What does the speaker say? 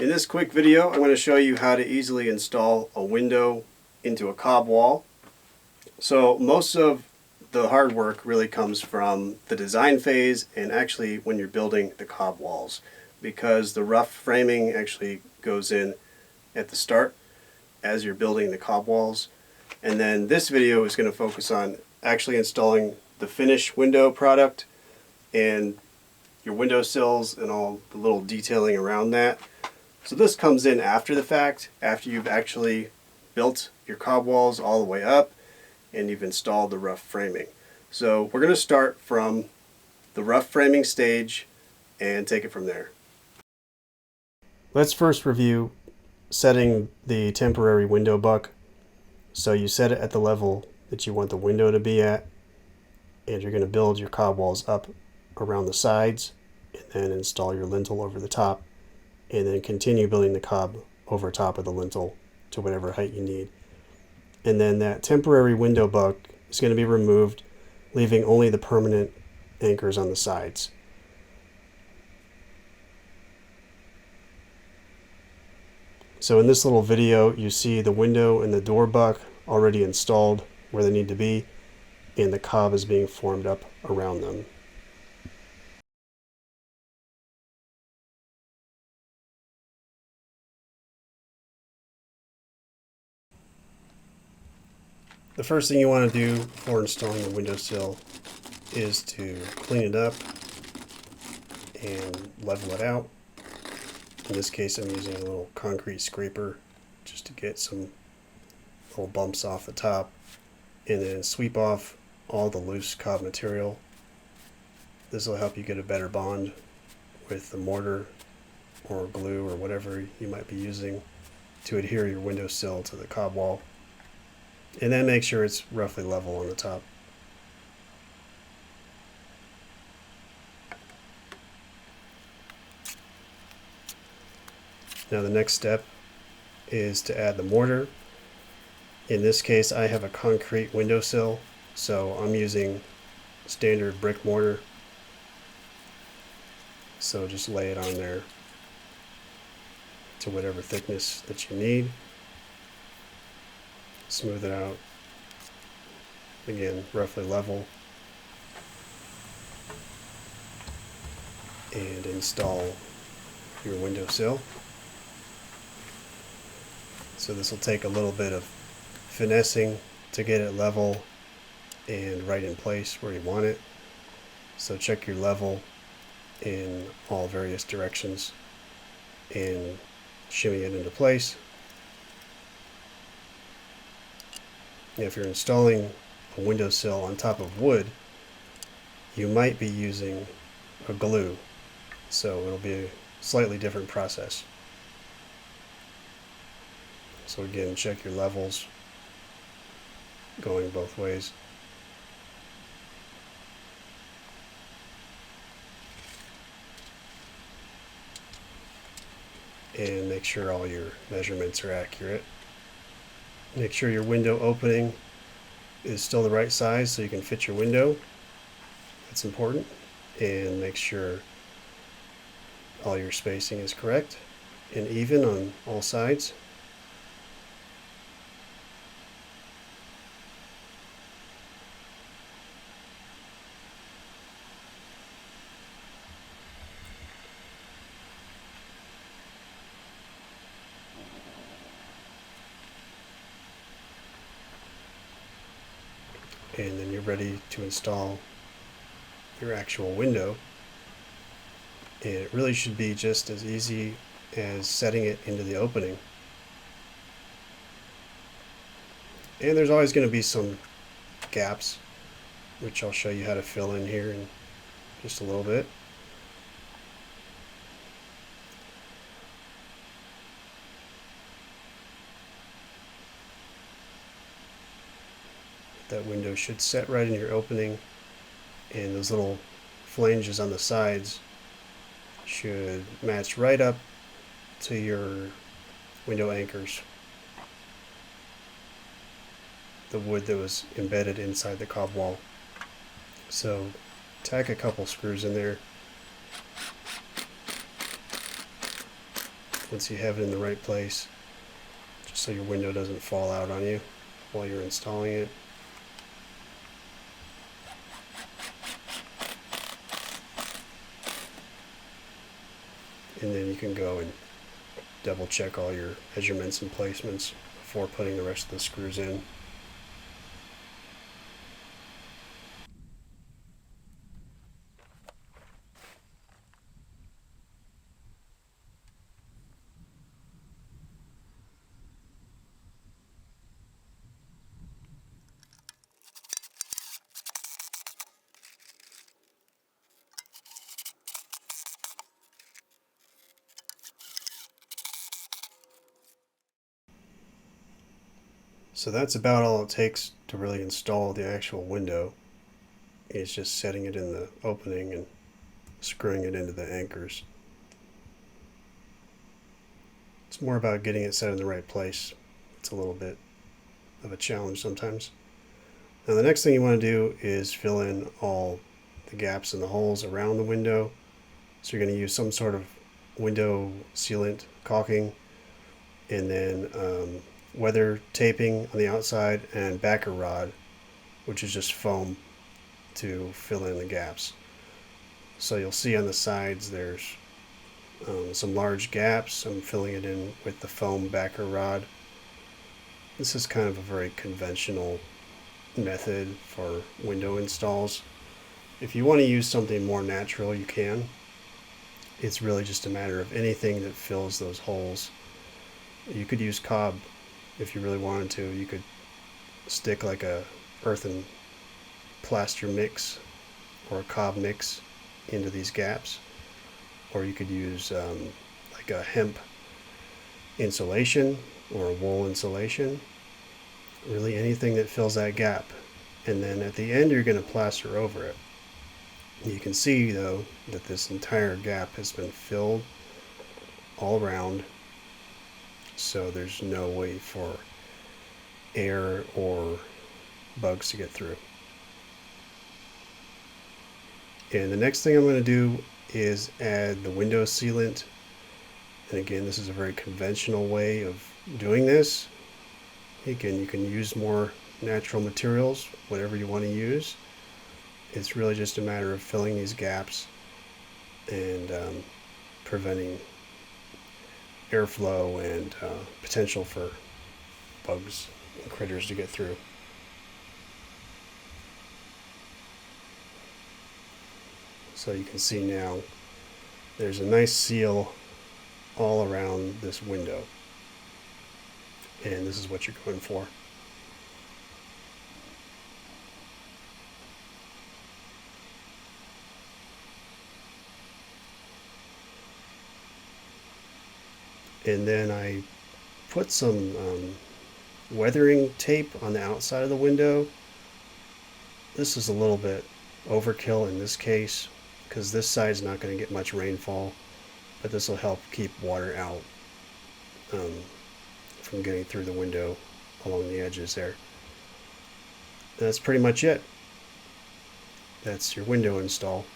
In this quick video, I'm going to show you how to easily install a window into a cob wall. So most of the hard work really comes from the design phase and actually when you're building the cob walls, because the rough framing actually goes in at the start as you're building the cob walls. And then this video is going to focus on actually installing the finished window product and your window sills and all the little detailing around that. So this comes in after the fact, after you've actually built your cob walls all the way up and you've installed the rough framing. So we're going to start from the rough framing stage and take it from there. Let's first review setting the temporary window buck. So you set it at the level that you want the window to be at, and you're going to build your cob walls up around the sides and then install your lintel over the top, and then continue building the cob over top of the lintel to whatever height you need. And then that temporary window buck is going to be removed, leaving only the permanent anchors on the sides. So in this little video, you see the window and the door buck already installed where they need to be, and the cob is being formed up around them. The first thing you want to do before installing the windowsill is to clean it up and level it out. In this case, I'm using a little concrete scraper just to get some little bumps off the top, and then sweep off all the loose cob material. This will help you get a better bond with the mortar or glue or whatever you might be using to adhere your windowsill to the cob wall. And then make sure it's roughly level on the top. Now the next step is to add the mortar. In this case, I have a concrete windowsill, so I'm using standard brick mortar. So just lay it on there to whatever thickness that you need. Smooth it out. Again, roughly level. And install your windowsill. So this will take a little bit of finessing to get it level and right in place where you want it. So check your level in all various directions and shimmy it into place. If you're installing a windowsill on top of wood, you might be using a glue, so it'll be a slightly different process. So again, check your levels going both ways. And make sure all your measurements are accurate. Make sure your window opening is still the right size so you can fit your window. That's important. And make sure all your spacing is correct and even on all sides. And then you're ready to install your actual window. And it really should be just as easy as setting it into the opening. And there's always going to be some gaps, which I'll show you how to fill in here in just a little bit. That window should set right in your opening, and those little flanges on the sides should match right up to your window anchors, the wood that was embedded inside the cob wall. So tack a couple screws in there once you have it in the right place, just so your window doesn't fall out on you while you're installing it. And then you can go and double check all your measurements and placements before putting the rest of the screws in. So that's about all it takes to really install the actual window. It's just setting it in the opening and screwing it into the anchors. It's more about getting it set in the right place. It's a little bit of a challenge sometimes. Now the next thing you want to do is fill in all the gaps and the holes around the window. So you're going to use some sort of window sealant, caulking, and then weather taping on the outside, and backer rod, which is just foam to fill in the gaps. So you'll see on the sides there's some large gaps. I'm filling it in with the foam backer rod. This is kind of a very conventional method for window installs. If you want to use something more natural, you can. It's really just a matter of anything that fills those holes. You could use cob if you really wanted to. You could stick like a earth and plaster mix or a cob mix into these gaps, or you could use like a hemp insulation or a wool insulation. Really anything that fills that gap. And then at the end you're going to plaster over it. You can see though that this entire gap has been filled all around, so there's no way for air or bugs to get through. And the next thing I'm going to do is add the window sealant. And again, this is a very conventional way of doing this. Again, you can use more natural materials, whatever you want to use. It's really just a matter of filling these gaps and preventing airflow and potential for bugs and critters to get through. So you can see now there's a nice seal all around this window, and this is what you're going for. And then I put some weathering tape on the outside of the window. This is a little bit overkill in this case because this side's not going to get much rainfall, but this will help keep water out from getting through the window along the edges there. That's pretty much it. That's your window install.